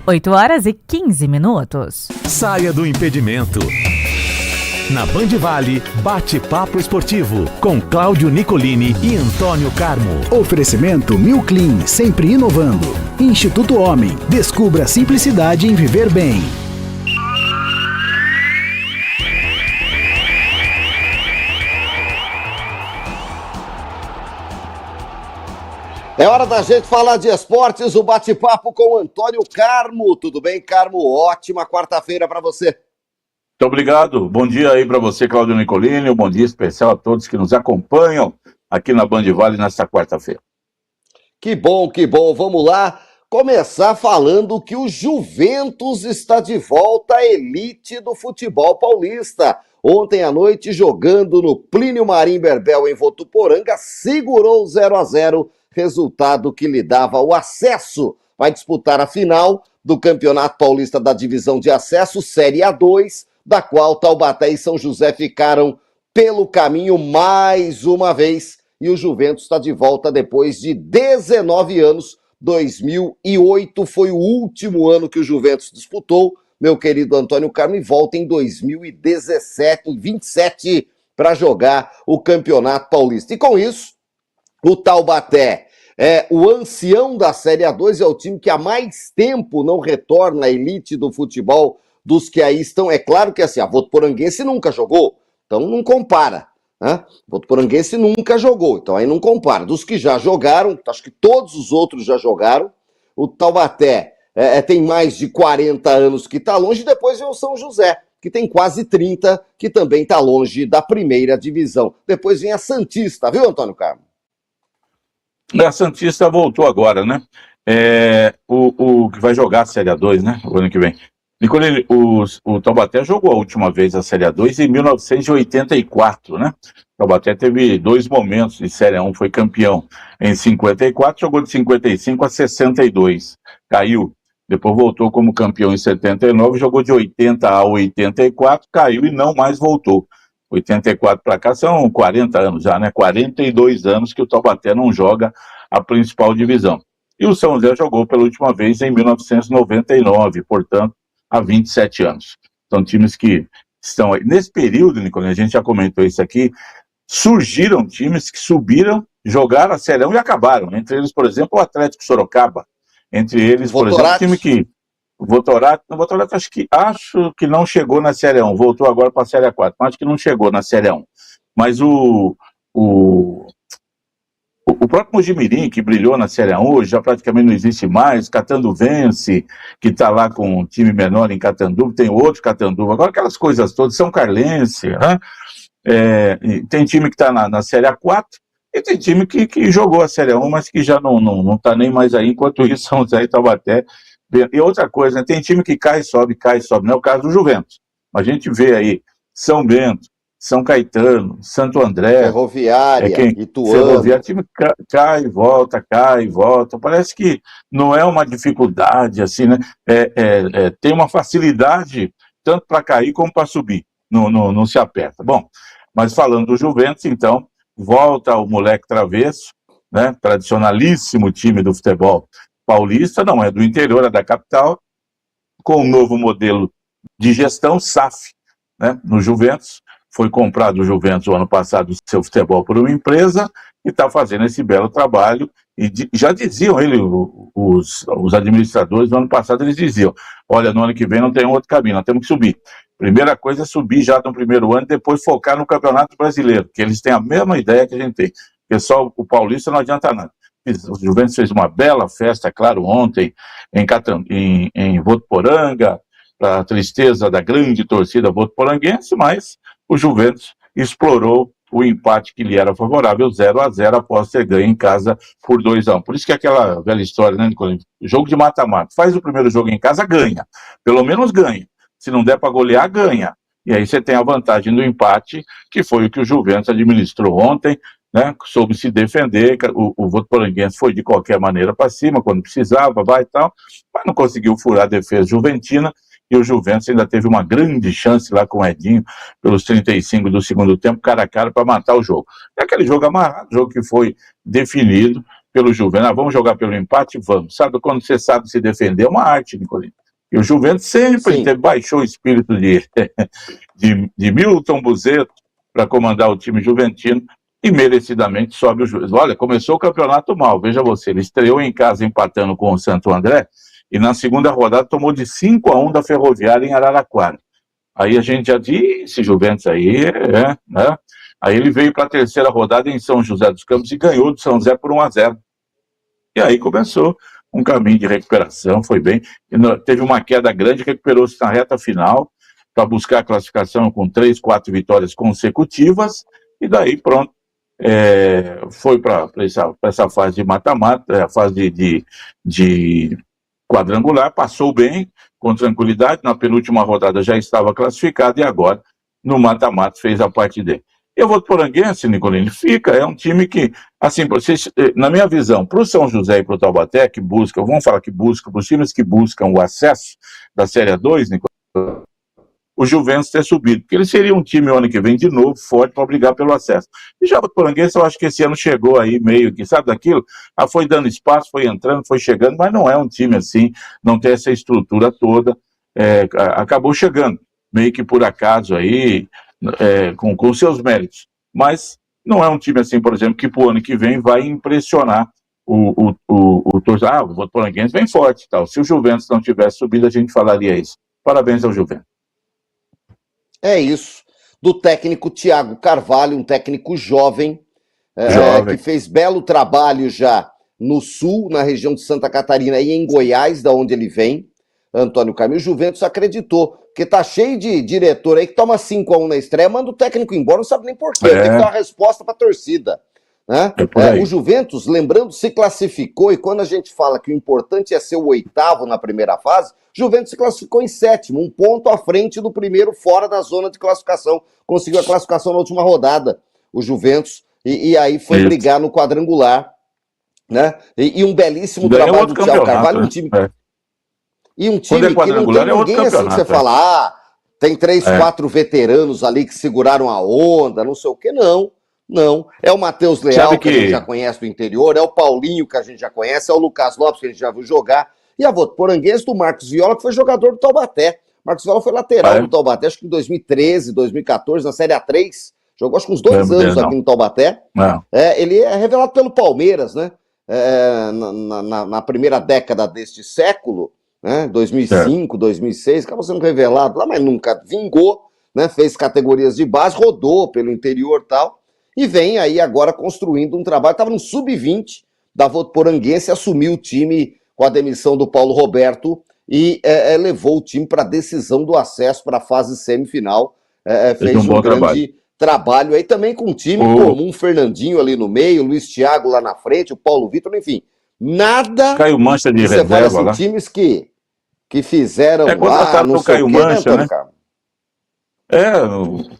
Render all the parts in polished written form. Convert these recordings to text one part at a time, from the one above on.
8h15. Saia do impedimento. Na Band Vale, bate-papo esportivo com Cláudio Nicolini e Antônio Carmo. Oferecimento Milclean, sempre inovando. Instituto Homem, descubra a simplicidade em viver bem. É hora da gente falar de esportes, o bate-papo com o Antônio Carmo. Tudo bem, Carmo? Ótima quarta-feira para você. Muito obrigado. Bom dia aí para você, Cláudio Nicolini. Um bom dia especial a todos que nos acompanham aqui na Band Vale nesta quarta-feira. Que bom, que bom. Vamos lá começar falando que o Juventus está de volta à elite do futebol paulista. Ontem à noite, jogando no Plínio Marim Berbel em Votuporanga, segurou 0-0, resultado que lhe dava o acesso. Vai disputar a final do Campeonato Paulista da Divisão de Acesso, Série A2, da qual Taubaté e São José ficaram pelo caminho mais uma vez. E o Juventus está de volta depois de 19 anos. 2008 foi o último ano que o Juventus disputou, meu querido Antônio Carmo, e volta em 2017, em 27, para jogar o Campeonato Paulista. E com isso, o Taubaté é o ancião da Série A2, é o time que há mais tempo não retorna à elite do futebol dos que aí estão. É claro que assim, a Votuporanguense nunca jogou, então não compara. Né? Votuporanguense nunca jogou, então aí não compara. Dos que já jogaram, acho que todos os outros já jogaram, o Taubaté tem mais de 40 anos que está longe, e depois vem o São José, que tem quase 30, que também está longe da primeira divisão. Depois vem a Santista, viu, Antônio Carmo? A Santista voltou agora, né? O que vai jogar a Série A2, né? O ano que vem. Nicolini, o Taubaté jogou a última vez a Série A2 em 1984, né? O Taubaté teve 2 momentos de Série A1, foi campeão em 54, jogou de 55 a 62, caiu. Depois voltou como campeão em 79, jogou de 80 a 84, caiu e não mais voltou. 84 para cá são 40 anos já, né? 42 anos que o Taubaté não joga a principal divisão. E o São José jogou pela última vez em 1999, portanto, há 27 anos. São times que estão aí. Nesse período, Nicolini, a gente já comentou isso aqui, surgiram times que subiram, jogaram a Série 1 e acabaram. Entre eles, por exemplo, o Atlético Sorocaba. Entre eles, por exemplo, o time que... O Votorato acho que não chegou na Série 1, voltou agora para a Série 4, mas acho que não chegou na Série 1. Mas o próprio Mojimirim, que brilhou na Série 1 hoje, já praticamente não existe mais. Catanduvense, que está lá com um time menor em Catanduva, tem outro Catanduva. Agora aquelas coisas todas, São Carlense, né? Tem time que está na Série A4, e tem time que jogou a Série 1, mas que já não está nem mais aí, enquanto isso São José e Taubaté. E outra coisa, né? Tem time que cai e sobe, não é o caso do Juventus. A gente vê aí São Bento, São Caetano, Santo André, Ferroviária, Ituano. Ferroviária, time cai e volta. Parece que não é uma dificuldade, assim, né? Tem uma facilidade tanto para cair como para subir. Não se aperta. Bom, mas falando do Juventus, então, volta o moleque travesso, né? Tradicionalíssimo time do futebol paulista, não é do interior, é da capital, com um novo modelo de gestão, SAF, né, no Juventus. Foi comprado o Juventus o ano passado, o seu futebol, por uma empresa, e está fazendo esse belo trabalho. E já diziam os administradores do ano passado, eles diziam, olha, no ano que vem não tem outro caminho, nós temos que subir. Primeira coisa é subir já no primeiro ano, depois focar no Campeonato Brasileiro, que eles têm a mesma ideia que a gente tem, porque só o paulista não adianta nada. O Juventus fez uma bela festa, claro, ontem em Votuporanga, para a tristeza da grande torcida votuporanguense, mas o Juventus explorou o empate que lhe era favorável, 0-0, após ter ganho em casa por 2-1. Por isso que é aquela velha história, né, Nicolini? Jogo de mata-mata. Faz o primeiro jogo em casa, ganha. Pelo menos ganha. Se não der para golear, ganha. E aí você tem a vantagem do empate, que foi o que o Juventus administrou ontem, né, soube se defender. O votuporanguense foi de qualquer maneira para cima, quando precisava, vai e tal, mas não conseguiu furar a defesa juventina, e o Juventus ainda teve uma grande chance lá com o Edinho, pelos 35 do segundo tempo, cara a cara, para matar o jogo. É aquele jogo amarrado, jogo que foi definido, pelo Juventus. Vamos jogar pelo empate? Vamos. Sabe, quando você sabe se defender, é uma arte, Nicolino. E o Juventus sempre baixou o espírito de Milton Buzetto para comandar o time juventino e merecidamente sobe o Juventus. Olha, começou o campeonato mal, veja você, ele estreou em casa empatando com o Santo André e na segunda rodada tomou de 5-1 da Ferroviária em Araraquara. Aí a gente já disse, Juventus aí, né? Aí ele veio para a terceira rodada em São José dos Campos e ganhou do São José por 1-0. E aí começou um caminho de recuperação, foi bem. Teve uma queda grande, recuperou-se na reta final para buscar a classificação com 3, 4 vitórias consecutivas e daí pronto. Foi para essa fase de mata-mata, a fase de quadrangular, passou bem, com tranquilidade, na penúltima rodada já estava classificado e agora, no mata-mata, fez a parte dele. Eu vou para o Poranguense, Nicolini, é um time que, assim, na minha visão, para o São José e para o Taubaté, que buscam, vamos falar que buscam, para os times que buscam o acesso da Série A2, Nicolini, o Juventus ter subido, porque ele seria um time o ano que vem de novo forte para brigar pelo acesso. E já o Poranguense, eu acho que esse ano chegou aí meio que, sabe daquilo? Foi dando espaço, foi entrando, foi chegando, mas não é um time assim, não tem essa estrutura toda, acabou chegando, meio que por acaso aí, com seus méritos. Mas não é um time assim, por exemplo, que pro ano que vem vai impressionar o torcedor. O Votoranguense vem forte e tal. Se o Juventus não tivesse subido, a gente falaria isso. Parabéns ao Juventus. É isso. Do técnico Thiago Carvalho, um técnico jovem, que fez belo trabalho já no Sul, na região de Santa Catarina e em Goiás, da onde ele vem, Antônio Carmo. O Juventus acreditou, porque tá cheio de diretor aí que toma 5-1 na estreia, manda o técnico embora, não sabe nem porquê, tem que dar uma resposta pra torcida. Né? O Juventus, lembrando, se classificou, e quando a gente fala que o importante é ser o 8º na primeira fase, o Juventus se classificou em 7º, um ponto à frente do primeiro, fora da zona de classificação. Conseguiu a classificação na última rodada, o Juventus, e aí foi brigar no quadrangular, né? E um belíssimo trabalho do Thiago Carvalho, um time... E um time que não tem ninguém assim que você fala, tem 3, 4 veteranos ali que seguraram a onda, não sei o que, não. É o Matheus Leal, que a gente já conhece do interior, é o Paulinho, que a gente já conhece, é o Lucas Lopes, que a gente já viu jogar, e a Votoranguense do Marcos Viola, que foi jogador do Taubaté. Marcos Viola foi lateral do Taubaté, acho que em 2013, 2014, na Série A3, jogou acho que uns 2 anos aqui no Taubaté. Ele é revelado pelo Palmeiras, né? Na primeira década deste século, né? 2005, 2006, acabou sendo revelado lá, mas nunca vingou, né? Fez categorias de base, rodou pelo interior e tal, e vem aí agora construindo um trabalho. Estava no sub-20 da Votoranguense, assumiu o time com a demissão do Paulo Roberto e levou o time para a decisão do acesso para a fase semifinal. Fez um grande trabalho aí também com um time comum, Fernandinho ali no meio, Luiz Thiago lá na frente, o Paulo Vitor, enfim, nada. Caio Mancha de reserva assim, lá. Times que fizeram lá, não sei o que, Mancha, né?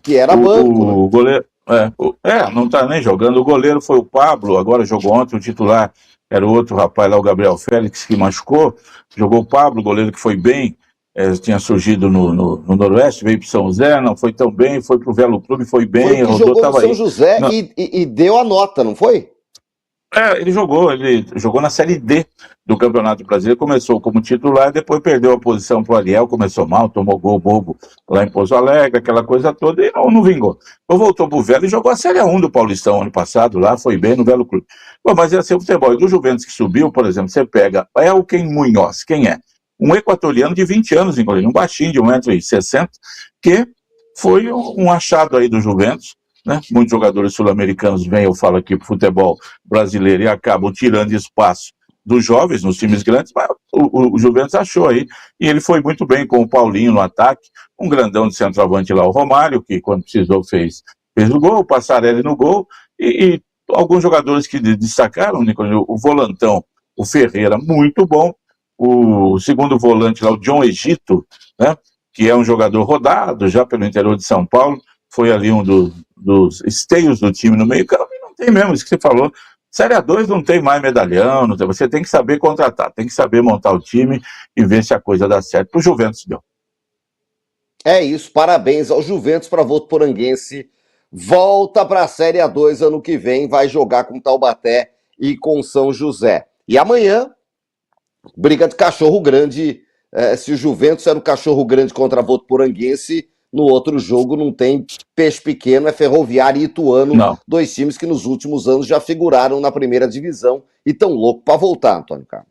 Que era banco. O goleiro, não tá nem jogando. O goleiro foi o Pablo, agora jogou ontem, o titular era o outro rapaz lá, o Gabriel Félix, que machucou. Jogou o Pablo, o goleiro que foi bem, tinha surgido no Noroeste, veio pro São José, não foi tão bem, foi pro Velo Clube, foi bem. Foi que jogou no São José e deu a nota, não foi? Ele jogou na Série D do Campeonato Brasileiro, começou como titular, depois perdeu a posição pro Ariel, começou mal, tomou gol bobo lá em Pouso Alegre, aquela coisa toda, e não vingou. Depois voltou pro Velo e jogou a Série 1 do Paulistão ano passado, lá foi bem no Velo Clube. Bom, mas esse é o futebol. E do Juventus que subiu, por exemplo, você pega Elken Munhoz, quem é? Um equatoriano de 20 anos, inclusive, um baixinho de 1,60 m, que foi um achado aí do Juventus, né? Muitos jogadores sul-americanos vêm, eu falo aqui, para o futebol brasileiro e acabam tirando espaço dos jovens nos times grandes, mas o Juventus achou aí, e ele foi muito bem com o Paulinho no ataque, um grandão de centroavante lá, o Romário, que quando precisou fez o gol, o Passarelli no gol, e alguns jogadores que destacaram, Nicolino, o volantão, o Ferreira, muito bom, o segundo volante lá, o John Egito, né? Que é um jogador rodado já pelo interior de São Paulo, foi ali um dos esteios do time no meio campo, e não tem mesmo, isso que você falou. Série A2 não tem mais medalhão, você tem que saber contratar, tem que saber montar o time e ver se a coisa dá certo. Pro Juventus deu. É isso, parabéns ao Juventus, para Votoranguense. Volta para a Série A2 ano que vem, vai jogar com Taubaté e com São José. E amanhã, briga de cachorro grande. Se o Juventus era o cachorro grande contra a Votuporanguense, no outro jogo não tem peixe pequeno, é Ferroviária e Ituano, Não. dois times que nos últimos anos já figuraram na primeira divisão e tão louco para voltar, Antônio Carlos.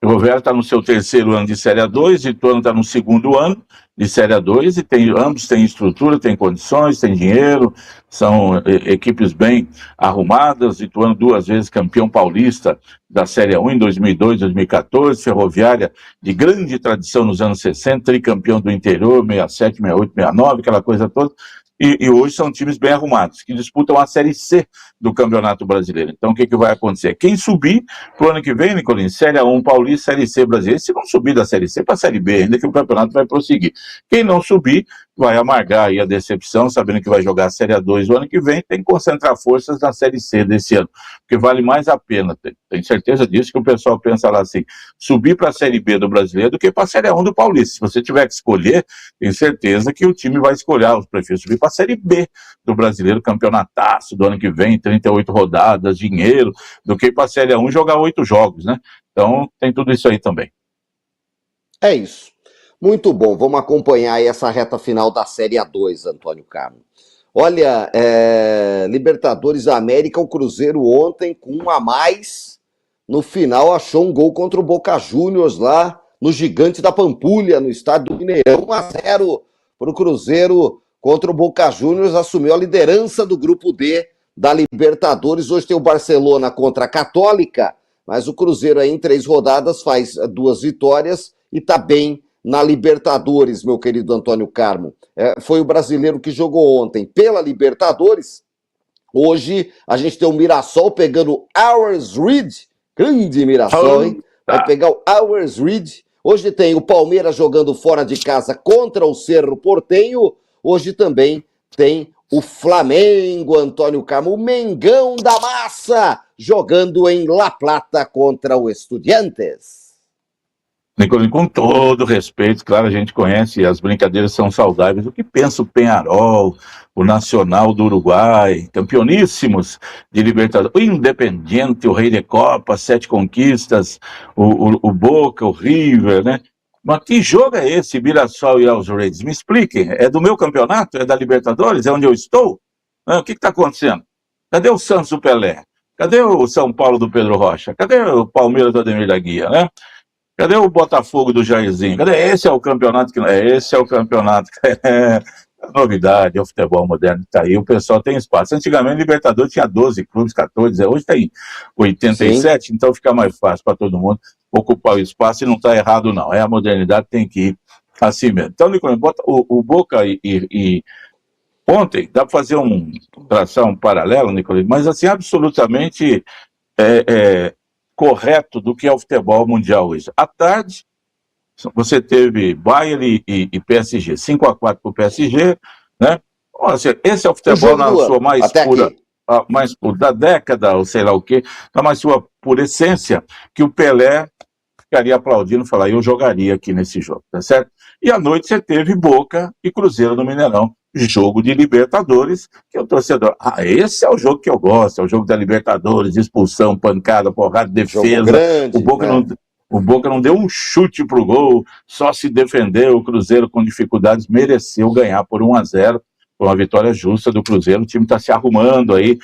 O Ferroviária está no seu terceiro ano de Série A2, Ituano está no segundo ano de Série A2, e ambos têm estrutura, têm condições, têm dinheiro, são equipes bem arrumadas. Ituano 2 vezes campeão paulista da Série A1 em 2002, 2014, Ferroviária de grande tradição nos anos 60, tricampeão do interior, 67, 68, 69, aquela coisa toda. E hoje são times bem arrumados, que disputam a Série C do Campeonato Brasileiro. Então, o que vai acontecer? Quem subir pro ano que vem, Nicolini, Série A1 Paulista, Série C Brasileiro, se não subir da Série C para a Série B, ainda que o campeonato vai prosseguir. Quem não subir, vai amargar aí a decepção, sabendo que vai jogar a Série A2 o ano que vem, tem que concentrar forças na Série C desse ano, porque vale mais a pena, tenho certeza disso, que o pessoal pensa lá assim, subir para a Série B do Brasileiro do que para a Série A1 do Paulista. Se você tiver que escolher, tenho certeza que o time vai escolher, os prefiro subir para a Série B do Brasileiro, campeonataço do ano que vem, 38 rodadas, dinheiro, do que para a Série A1 jogar 8 jogos, né? Então, tem tudo isso aí também. É isso. Muito bom, vamos acompanhar aí essa reta final da Série A2, Antônio Carlos. Olha, Libertadores da América, o Cruzeiro ontem, com 1 a mais, no final achou um gol contra o Boca Juniors lá, no Gigante da Pampulha, no estádio do Mineirão, 1 a 0 para o Cruzeiro contra o Boca Juniors, assumiu a liderança do Grupo D da Libertadores. Hoje tem o Barcelona contra a Católica, mas o Cruzeiro aí em 3 rodadas faz 2 vitórias e tá bem na Libertadores, meu querido Antônio Carmo. Foi o brasileiro que jogou ontem pela Libertadores. Hoje a gente tem o Mirassol pegando o Always Reed, grande Mirassol, hein? Vai pegar o Always Reed. Hoje tem o Palmeiras jogando fora de casa contra o Cerro Porteño. Hoje também tem o Flamengo, Antônio Carmo, o Mengão da Massa, jogando em La Plata contra o Estudiantes. Nicolini, com todo respeito, claro, a gente conhece, as brincadeiras são saudáveis. O que pensa o Peñarol, o Nacional do Uruguai, campeoníssimos de Libertadores, o Independiente, o Rei de Copa, 7 conquistas, o Boca, o River, né? Mas que jogo é esse, Mirassol e Always Ready? Me expliquem, é do meu campeonato? É da Libertadores? É onde eu estou? O que está acontecendo? Cadê o Santos do Pelé? Cadê o São Paulo do Pedro Rocha? Cadê o Palmeiras do Ademir da Guia, né? Cadê o Botafogo do Jairzinho? Cadê? Esse é o campeonato que... Esse é o campeonato que... É novidade, é o futebol moderno que tá aí, o pessoal tem espaço. Antigamente, Libertadores tinha 12 clubes, 14, hoje tem 87, Sim. Então fica mais fácil para todo mundo ocupar o espaço e não tá errado não, a modernidade tem que ir assim mesmo. Então, Nicolini, o Boca e ontem, dá para fazer traçar um paralelo, Nicolini, mas assim, absolutamente correto do que é o futebol mundial hoje. À tarde, você teve Bayern e PSG, 5-4 para o PSG, né? Assim, esse é o futebol na sua mais pura, mais da década, ou sei lá o quê, na mais sua pura essência, que o Pelé ficaria aplaudindo, falar, eu jogaria aqui nesse jogo, tá certo? E à noite você teve Boca e Cruzeiro no Mineirão, jogo de Libertadores, que o torcedor, esse é o jogo que eu gosto, é o jogo da Libertadores, expulsão, pancada, porrada, defesa, grande, o Boca não deu um chute pro gol, só se defendeu, o Cruzeiro com dificuldades mereceu ganhar por 1 a 0, foi uma vitória justa do Cruzeiro, o time está se arrumando aí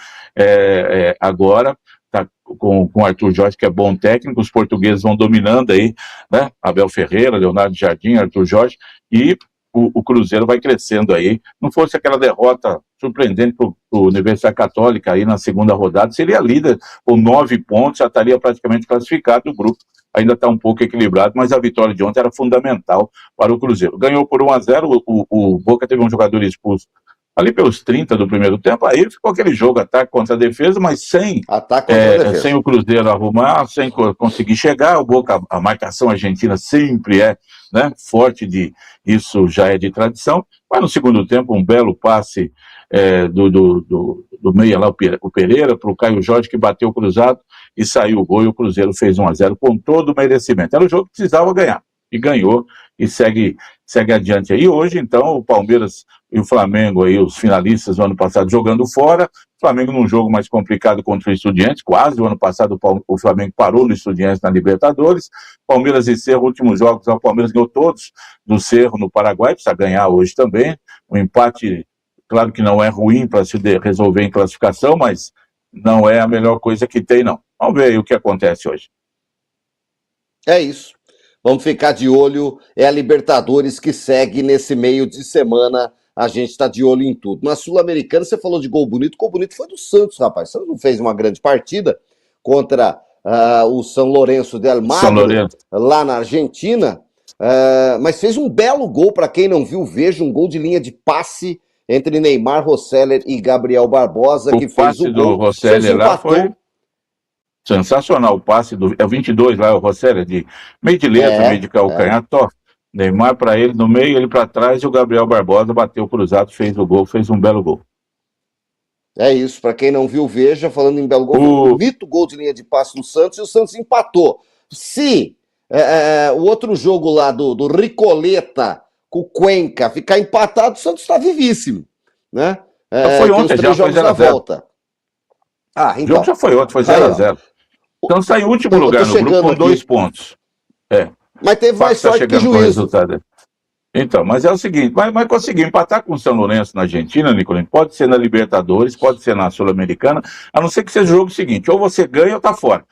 agora, tá com o Arthur Jorge, que é bom técnico, os portugueses vão dominando aí, né? Abel Ferreira, Leonardo Jardim, Arthur Jorge, e o Cruzeiro vai crescendo aí. Não fosse aquela derrota surpreendente para a Universidade Católica aí na segunda rodada, seria líder com 9 pontos, já estaria praticamente classificado, o grupo ainda está um pouco equilibrado, mas a vitória de ontem era fundamental para o Cruzeiro. Ganhou por 1 a 0, o Boca teve um jogador expulso ali pelos 30 do primeiro tempo, aí ficou aquele jogo, ataque contra a defesa, mas sem o Cruzeiro arrumar, sem conseguir chegar, o Boca, a marcação argentina sempre né, forte, isso já é de tradição, mas no segundo tempo um belo passe do meia lá, o Pereira, para o Caio Jorge, que bateu cruzado e saiu o gol, e o Cruzeiro fez 1 a 0 com todo o merecimento. Era o jogo que precisava ganhar, e ganhou, e segue adiante aí. Hoje, então, o Palmeiras e o Flamengo, aí, os finalistas do ano passado, jogando fora, Flamengo num jogo mais complicado contra o Estudiantes, quase o ano passado o Flamengo parou no Estudiantes na Libertadores. Palmeiras e Cerro, últimos jogos, o Palmeiras ganhou todos do Cerro no Paraguai, precisa ganhar hoje também. O empate, claro que não é ruim para se resolver em classificação, mas não é a melhor coisa que tem, não. Vamos ver aí o que acontece hoje. É isso. Vamos ficar de olho. É a Libertadores que segue nesse meio de semana. A gente está de olho em tudo. Na Sul-Americana, você falou de gol bonito. Gol bonito foi do Santos, rapaz. O Santos não fez uma grande partida contra o São Lourenço de Almagro, lá na Argentina, mas fez um belo gol. Para quem não viu, veja um gol de linha de passe entre Neymar, Rosseller e Gabriel Barbosa, que fez o gol. O passe do Rosseller lá foi sensacional. O passe do 22 lá, o Rosseller, meio de letra, meio de calcanhar, top. Neymar para ele no meio, ele para trás, e o Gabriel Barbosa bateu cruzado, fez o gol, fez um belo gol. É isso, para quem não viu, veja, falando em belo gol, um bonito gol de linha de passe do Santos, e o Santos empatou. Se o outro jogo lá do Ricoleta com o Cuenca ficar empatado, o Santos está vivíssimo, né? Foi ontem, já foi 0-0. Então. O jogo já foi ontem, foi 0-0. Então está em último lugar no grupo com 2 pontos. Mas teve mais sorte que juízo. Então, mas é o seguinte, mas conseguiu empatar com o São Lourenço na Argentina, Nicolino, pode ser na Libertadores, pode ser na Sul-Americana, a não ser que seja o jogo seguinte, ou você ganha ou tá fora.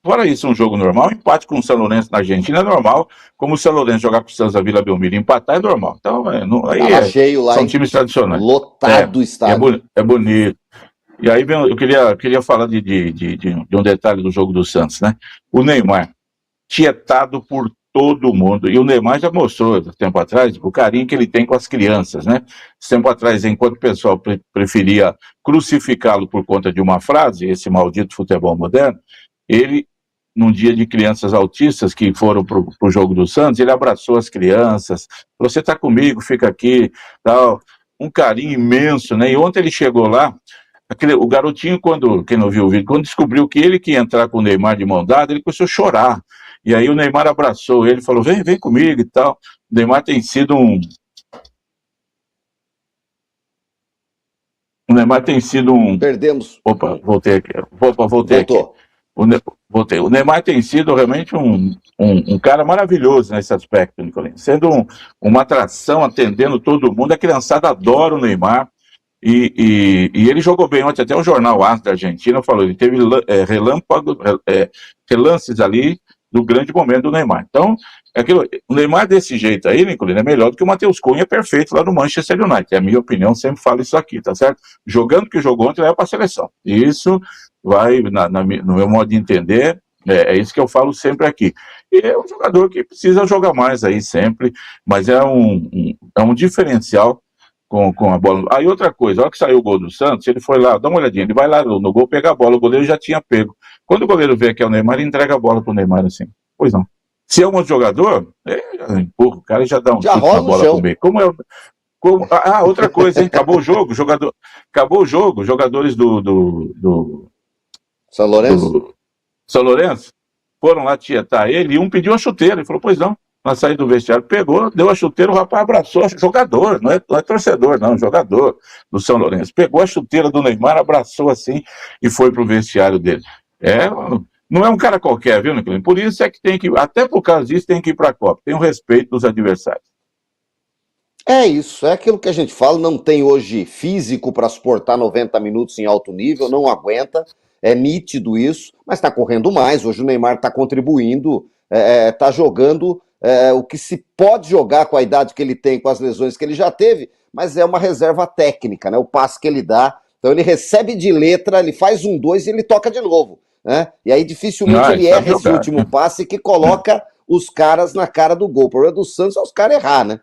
Fora isso, um jogo normal, empate com o São Lourenço na Argentina é normal, como o São Lourenço jogar com o Santos da Vila Belmiro e empatar é normal. Então, aí cheio lá, são times tradicionais. Lotado o estádio. É bonito. E aí eu queria falar de um detalhe do jogo do Santos, né? O Neymar, tietado por todo mundo, e o Neymar já mostrou tempo atrás o carinho que ele tem com as crianças, né? Tempo atrás, enquanto o pessoal preferia crucificá-lo por conta de uma frase, esse maldito futebol moderno, ele, num dia de crianças autistas que foram pro jogo do Santos, ele abraçou as crianças, você tá comigo, fica aqui, tal, um carinho imenso, né? E ontem ele chegou lá, o garotinho, quem não viu o vídeo, quando descobriu que ele que ia entrar com o Neymar de mão dada, ele começou a chorar. E aí o Neymar abraçou ele, falou, vem comigo e tal. O Neymar tem sido um... Perdemos. Opa, voltei aqui. Voltei aqui. O Neymar tem sido realmente um cara maravilhoso nesse aspecto, Nicolino. Sendo uma atração, atendendo todo mundo. A criançada adora o Neymar. E ele jogou bem ontem, até o jornal AS da Argentina falou, ele teve relances ali do grande momento do Neymar. Então, o Neymar desse jeito aí, Nicolino, é melhor do que o Matheus Cunha perfeito lá no Manchester United. É a minha opinião, sempre falo isso aqui, tá certo? Jogando o que jogou ontem, leva para a seleção. E isso vai, no meu modo de entender, é isso que eu falo sempre aqui. E é um jogador que precisa jogar mais aí sempre, mas é um diferencial com a bola. Aí outra coisa, a hora que saiu o gol do Santos, ele foi lá, dá uma olhadinha, ele vai lá no gol pegar a bola, o goleiro já tinha pego. Quando o goleiro vê que é o Neymar, ele entrega a bola pro Neymar assim. Pois não. Se é um outro jogador, empurra o cara e já dá um chute na bola pro meio. Outra coisa, hein? Acabou o jogo, jogadores do São Lourenço? São Lourenço foram lá tietar ele e um pediu a chuteira. Ele falou, pois não. Na saída do vestiário, pegou, deu a chuteira, o rapaz abraçou, jogador, não é torcedor, não, jogador do São Lourenço. Pegou a chuteira do Neymar, abraçou assim e foi pro vestiário dele. Não é um cara qualquer, viu, Nicolino? Por isso é que tem que, até por causa disso, tem que ir pra Copa. Tem o respeito dos adversários. É isso, é aquilo que a gente fala, não tem hoje físico para suportar 90 minutos em alto nível, não aguenta, é nítido isso, mas está correndo mais, hoje o Neymar está contribuindo, está jogando o que se pode jogar com a idade que ele tem, com as lesões que ele já teve, mas é uma reserva técnica, né? O passe que ele dá, então ele recebe de letra, ele faz 1-2 e ele toca de novo, né? E aí dificilmente ele erra esse último passe que coloca os caras na cara do gol. O problema do Santos é os caras errar, né?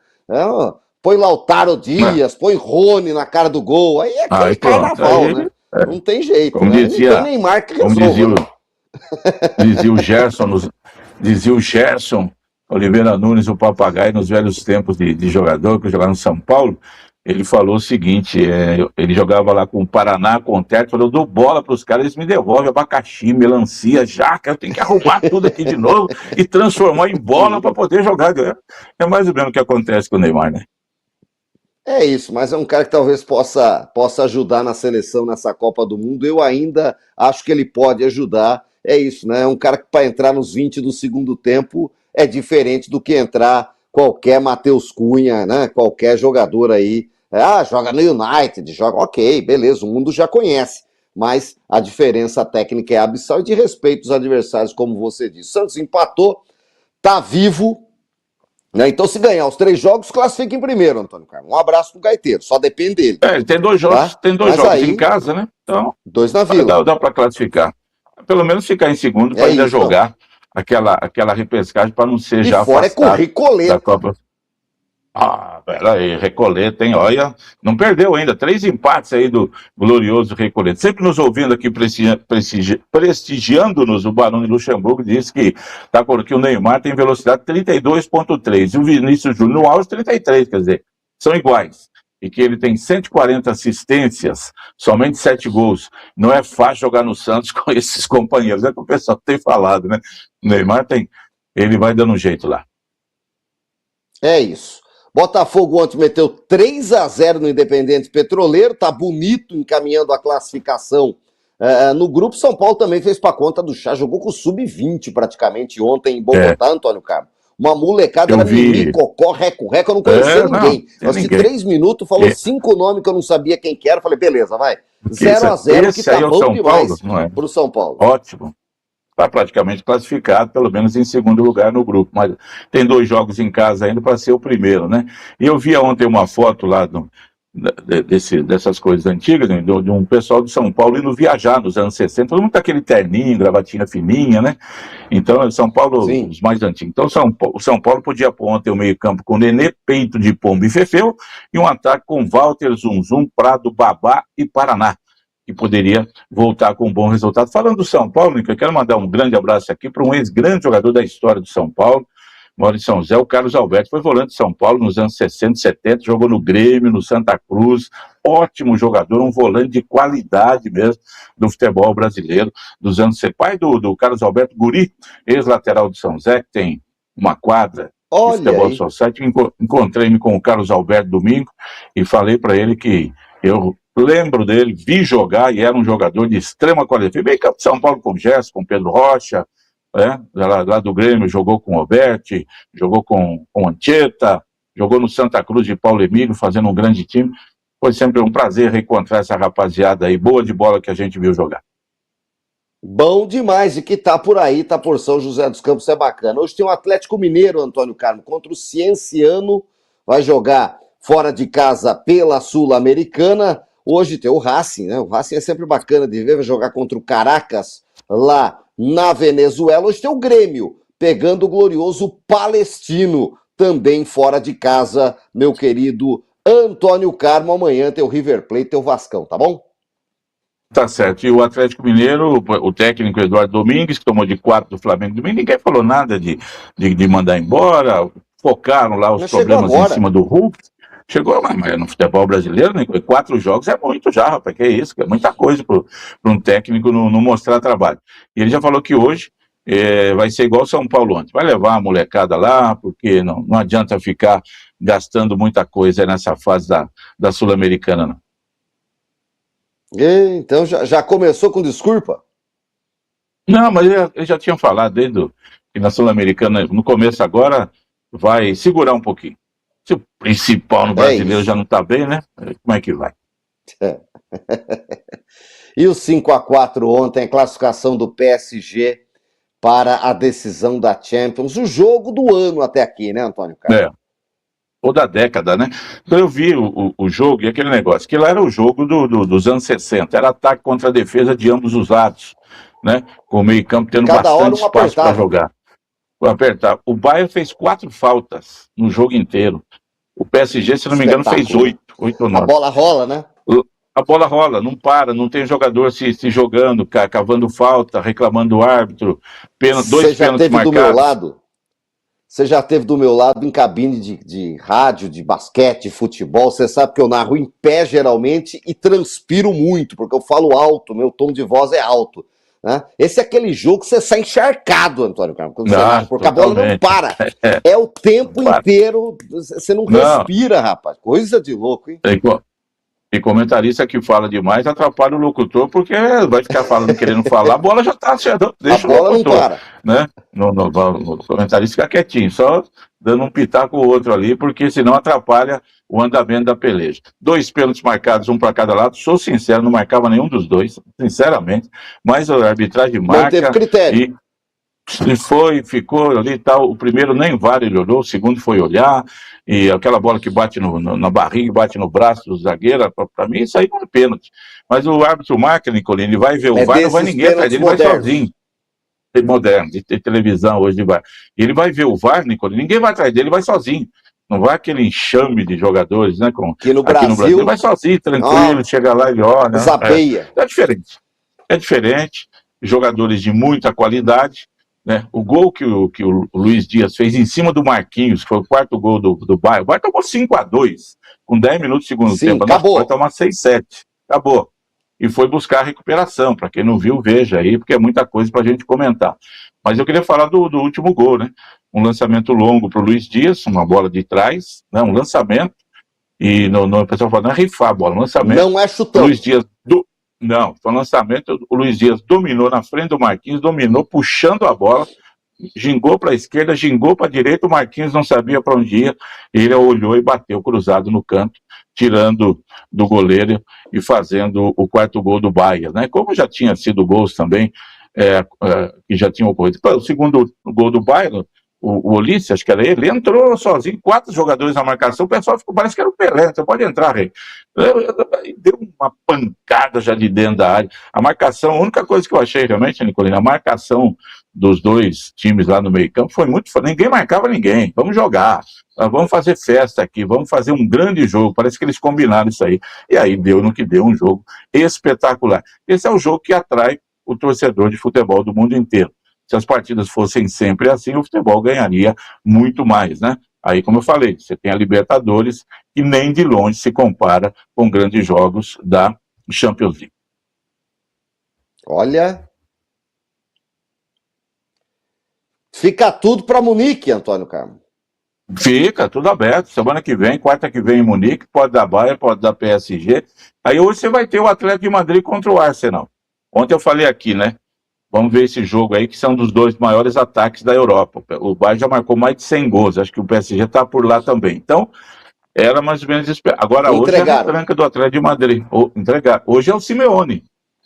Põe Lautaro Dias, põe Rony na cara do gol, aí é aquele carnaval, aí, né? Não tem jeito, como né? Dizia, não tem Neymar que resolva. Dizia o Gerson Oliveira Nunes, o papagaio, nos velhos tempos de jogador, que jogava no São Paulo, ele falou o seguinte, ele jogava lá com o Paraná, com o Teto, falou, eu dou bola para os caras, eles me devolvem abacaxi, melancia, jaca, eu tenho que arrumar tudo aqui de novo e transformar em bola para poder jogar. É mais ou menos o que acontece com o Neymar, né? É isso, mas é um cara que talvez possa ajudar na seleção nessa Copa do Mundo. Eu ainda acho que ele pode ajudar. É isso, né? É um cara que para entrar nos 20 do segundo tempo é diferente do que entrar qualquer Matheus Cunha, né? Qualquer jogador aí. Joga no United, joga. Ok, beleza, o mundo já conhece. Mas a diferença técnica é abissal e de respeito aos adversários, como você disse. Santos empatou, tá vivo, né? Então, se ganhar os 3 jogos, classifica em primeiro, Antônio Carlos. Um abraço pro Gaiteiro, só depende dele. Ele tem 2 jogos, Tá? tem dois Mas jogos aí, em casa, né? Então, 2 na Vila. dá para classificar. Pelo menos ficar em segundo para ainda Isso, jogar aquela repescagem para não ser e já fora afastado é com da Ricoleta. Copa. Peraí, Recoleta, hein? Olha, não perdeu ainda. 3 empates aí do glorioso Recoleta. Sempre nos ouvindo aqui, prestigiando-nos, o Barão de Luxemburgo disse que o Neymar tem velocidade 32,3 e o Vinícius Júnior no auge 33, quer dizer, são iguais. E que ele tem 140 assistências, somente 7 gols. Não é fácil jogar no Santos com esses companheiros, é o que o pessoal tem falado, né? O Neymar ele vai dando um jeito lá. É isso. Botafogo ontem meteu 3-0 no Independente Petroleiro, tá bonito encaminhando a classificação no grupo. São Paulo também fez pra conta do chá, jogou com o sub-20 praticamente ontem em Bogotá, Antônio Carlos. Uma molecada, era mimi, cocó, reco-reco, eu não conhecia ninguém. Eu assisti 3 minutos, falou 5 nomes que eu não sabia quem que era, falei, beleza, vai. 0-0, que tá bom demais pro São Paulo. Ótimo. Está praticamente classificado, pelo menos em segundo lugar no grupo, mas tem 2 jogos em casa ainda para ser o primeiro, né? E eu vi ontem uma foto lá dessas coisas antigas, né, de um pessoal de São Paulo indo viajar nos anos 60, todo mundo com aquele terninho, gravatinha fininha, né? Então, São Paulo, sim, os mais antigos. Então, o São Paulo podia pôr ontem o meio-campo com Nenê, Peito de Pombo e Fefeu, e um ataque com Walter, Zunzum, Prado, Babá e Paraná, que poderia voltar com um bom resultado. Falando do São Paulo, eu quero mandar um grande abraço aqui para um ex-grande jogador da história do São Paulo, mora em São José, o Carlos Alberto, foi volante de São Paulo nos anos 60, 70, jogou no Grêmio, no Santa Cruz, ótimo jogador, um volante de qualidade mesmo do futebol brasileiro dos anos 70. Pai do Carlos Alberto Guri, ex-lateral de São José, que tem uma quadra de futebol society. Encontrei-me com o Carlos Alberto domingo e falei para ele que eu lembro dele, vi jogar e era um jogador de extrema qualidade. Bem campo de São Paulo com o Gerson, com o Pedro Rocha, lá do Grêmio, jogou com o Roberti, jogou com o Anchieta, jogou no Santa Cruz de Paulo Emílio, fazendo um grande time. Foi sempre um prazer reencontrar essa rapaziada aí, boa de bola que a gente viu jogar. Bom demais, e que tá por aí, tá por São José dos Campos, é bacana. Hoje tem o Atlético Mineiro, Antônio Carmo, contra o Cienciano, vai jogar fora de casa pela Sul-Americana. Hoje tem o Racing, né? O Racing é sempre bacana de ver, vai jogar contra o Caracas, lá na Venezuela. Hoje tem o Grêmio, pegando o glorioso Palestino, também fora de casa, meu querido Antônio Carmo. Amanhã tem o River Plate, tem o Vascão, tá bom? Tá certo. E o Atlético Mineiro, o técnico Eduardo Domingues, que tomou de 4 do Flamengo domingo, ninguém falou nada de mandar embora, focaram lá os problemas em cima do Hulk. Chegou, mas no futebol brasileiro, né, 4 jogos é muito já, rapaz, que é isso, que é muita coisa para um técnico não mostrar trabalho. E ele já falou que hoje vai ser igual São Paulo ontem, vai levar a molecada lá, porque não adianta ficar gastando muita coisa nessa fase da Sul-Americana, não. Então já começou com desculpa? Não, mas eu já tinha falado desde que na Sul-Americana, no começo agora, vai segurar um pouquinho. Se o principal no brasileiro já não está bem, né? Como é que vai? E o 5-4 ontem, a classificação do PSG para a decisão da Champions. O jogo do ano até aqui, né, Antônio Carlos? Ou da década, né? Então eu vi o jogo e aquele negócio, que lá era o jogo dos anos 60, era ataque contra a defesa de ambos os lados, né? Com o meio-campo tendo bastante espaço para jogar. Apertar. O Bayern fez 4 faltas no jogo inteiro. O PSG, se não me engano, fez 8 ou 9. A bola rola, né? A bola rola, não para, não tem jogador se jogando, cavando falta, reclamando do árbitro, 2 pênaltis marcados. Você já esteve do meu lado em cabine de rádio, de basquete, de futebol. Você sabe que eu narro em pé geralmente e transpiro muito, porque eu falo alto, meu tom de voz é alto. Né? Esse é aquele jogo que você sai encharcado, Antônio Carlos, quando você Ah, vai, porque a bola não totalmente. para. É o tempo Para. inteiro, você não Não. respira, rapaz. Coisa de louco, hein? E comentarista que fala demais atrapalha o locutor, porque vai ficar falando, querendo falar, a bola já está chegando, deixa A bola o locutor, não para. né? O comentarista fica quietinho, só dando um pitaco ou outro ali, porque senão atrapalha o andamento da peleja. 2 pênaltis marcados, um para cada lado, sou sincero, não marcava nenhum dos dois, sinceramente, mas a arbitragem marca. Não teve critério. E ficou ali e tal. O primeiro nem VAR ele olhou, o segundo foi olhar, e aquela bola que bate na barriga, bate no braço do zagueiro, para mim isso aí não é pênalti. Mas o árbitro marca, Nicolini, ele vai ver o VAR, não vai ninguém atrás dele, ele vai sozinho. Moderno, de televisão hoje vai. E ele vai ver o VAR, Nicolini, ninguém vai atrás dele, ele vai sozinho. Não vai aquele enxame de jogadores, né? Aqui no Brasil, ele vai sozinho, tranquilo, chega lá e olha. Zapeia. É diferente. É diferente. Jogadores de muita qualidade. Né? O gol que o Luiz Dias fez em cima do Marquinhos, que foi o 4º gol do Bahia, o Bahia tomou 5-2, com 10 minutos do segundo tempo. Acabou. Vai tomar 6-7. Acabou. E foi buscar a recuperação. Para quem não viu, veja aí, porque é muita coisa para a gente comentar. Mas eu queria falar do último gol, né? Um lançamento longo para o Luiz Dias, uma bola de trás, né? Um lançamento. E o pessoal fala, não é rifar a bola, lançamento. Não é chutão. Luiz Dias Não, foi um lançamento, o Luiz Dias dominou na frente do Marquinhos, dominou, puxando a bola, gingou para a esquerda, gingou para a direita, o Marquinhos não sabia para onde ia, ele olhou e bateu cruzado no canto, tirando do goleiro e fazendo o 4º gol do Bahia, né? Como já tinha sido gols também, que já tinham ocorrido. O segundo gol do Bahia, o Ulisses, acho que era ele entrou sozinho, 4 jogadores na marcação, o pessoal ficou, parece que era o Pelé, você pode entrar, Rei. Deu uma pancada já de dentro da área. A marcação, a única coisa que eu achei realmente, Nicolina, a marcação dos 2 times lá no meio campo foi muito, ninguém marcava ninguém, vamos jogar, vamos fazer festa aqui, vamos fazer um grande jogo, parece que eles combinaram isso aí, e aí deu no que deu, um jogo espetacular. Esse é o jogo que atrai o torcedor de futebol do mundo inteiro. Se as partidas fossem sempre assim, o futebol ganharia muito mais, né? Aí, como eu falei, você tem a Libertadores, que nem de longe se compara com grandes jogos da Champions League. Olha, fica tudo para Munique, Antônio Carmo. Fica tudo aberto. Semana que vem, quarta que vem em Munique, pode dar Bayern, pode dar PSG. Aí hoje você vai ter o Atlético de Madrid contra o Arsenal. Ontem eu falei aqui, né? Vamos ver esse jogo aí, que são dos 2 maiores ataques da Europa. O Bayern já marcou mais de 100 gols, acho que o PSG está por lá também. Então, era mais ou menos esperado. Agora, hoje é a retranca do Atlético de Madrid. Hoje é o Simeone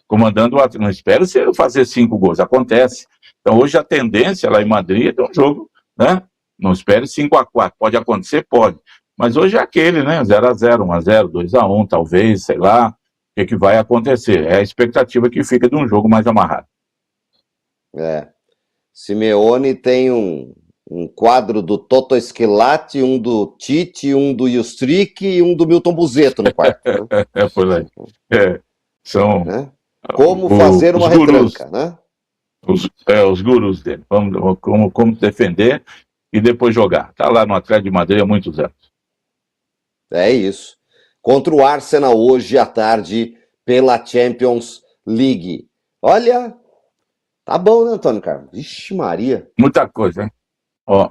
comandando o Atlético. Não espero se ele fazer 5 gols, acontece. Então, hoje a tendência lá em Madrid é um jogo, né? Não espere 5-4, pode acontecer, pode. Mas hoje é aquele, né? 0-0, 1-0, 2-1, talvez, sei lá, o que vai acontecer. É a expectativa que fica de um jogo mais amarrado. Simeone tem um quadro do Toto Schillaci, um do Tite, um do Justric e um do Milton Buzetto no quarto. Né? Por aí. São como fazer uma retranca, né? Os gurus dele. Como defender e depois jogar. Tá lá no Atlético de Madrid há muitos anos. É isso. Contra o Arsenal hoje à tarde pela Champions League. Olha, tá bom, né, Antônio Carlos? Vixe Maria. Muita coisa, hein? Ó.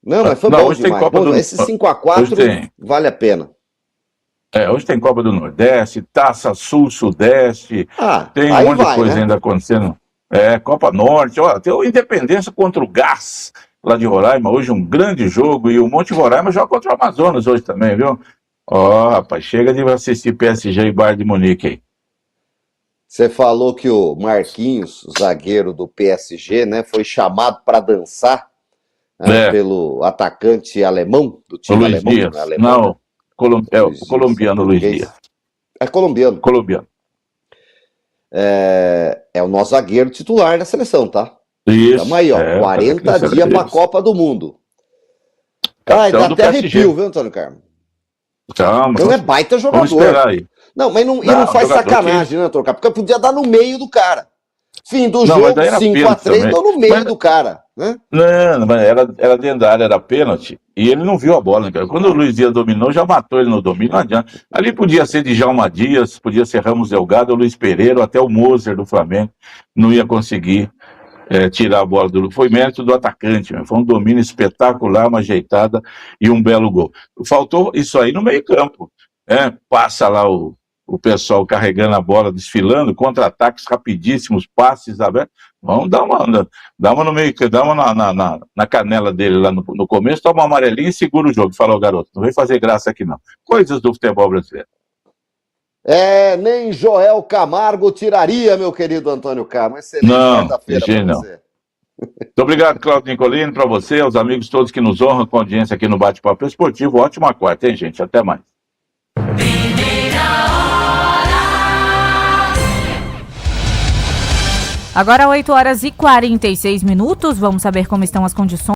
Não, mas foi bom demais. Bom, esse 5-4 vale a pena. Hoje tem Copa do Nordeste, Taça Sul-Sudeste, tem um monte de coisa ainda acontecendo. Copa Norte, ó, tem o Independência contra o Gás, lá de Roraima, hoje um grande jogo, e o Monte Roraima joga contra o Amazonas hoje também, viu? Ó, rapaz, chega de assistir PSG e Bayern de Munique aí. Você falou que o Marquinhos, zagueiro do PSG, né, foi chamado para dançar pelo atacante alemão, do time Luiz alemão. Dias. Alemão, não, o colombiano Luiz Dias. É colombiano. É o nosso zagueiro titular da seleção, tá? Isso. Tamo aí, ó, 40 dias para a Copa do Mundo. Dá até arrepio, viu, Antônio Carmo? Então é baita jogador. Vamos esperar aí. Não, mas não faz sacanagem, né, Antônio Carmo? Porque podia dar no meio do cara. Fim do jogo, 5-3, deu no meio do cara. né? Não, mas era dentro da área, era pênalti, e ele não viu a bola, né, cara? Quando o Luiz Dias dominou, já matou ele no domínio, não adianta. Ali podia ser Djalma Dias, podia ser Ramos Delgado, o Luiz Pereira, até o Moser do Flamengo, não ia conseguir tirar a bola do... Foi mérito do atacante, né? Foi um domínio espetacular, uma ajeitada e um belo gol. Faltou isso aí no meio campo, né? Passa lá o pessoal carregando a bola, desfilando, contra-ataques rapidíssimos, passes abertos. Vamos dar uma no meio, dar uma na canela dele lá no começo, toma uma amarelinha e segura o jogo. Fala, garoto, não vem fazer graça aqui não. Coisas do futebol brasileiro. Nem Joel Camargo tiraria, meu querido Antônio Carmo. Excelente quarta-feira para você. Muito obrigado, Cláudio Nicolini, para você, aos amigos todos que nos honram com a audiência aqui no Bate-Papo Esportivo. Ótima quarta, hein, gente? Até mais. Agora 8h46, vamos saber como estão as condições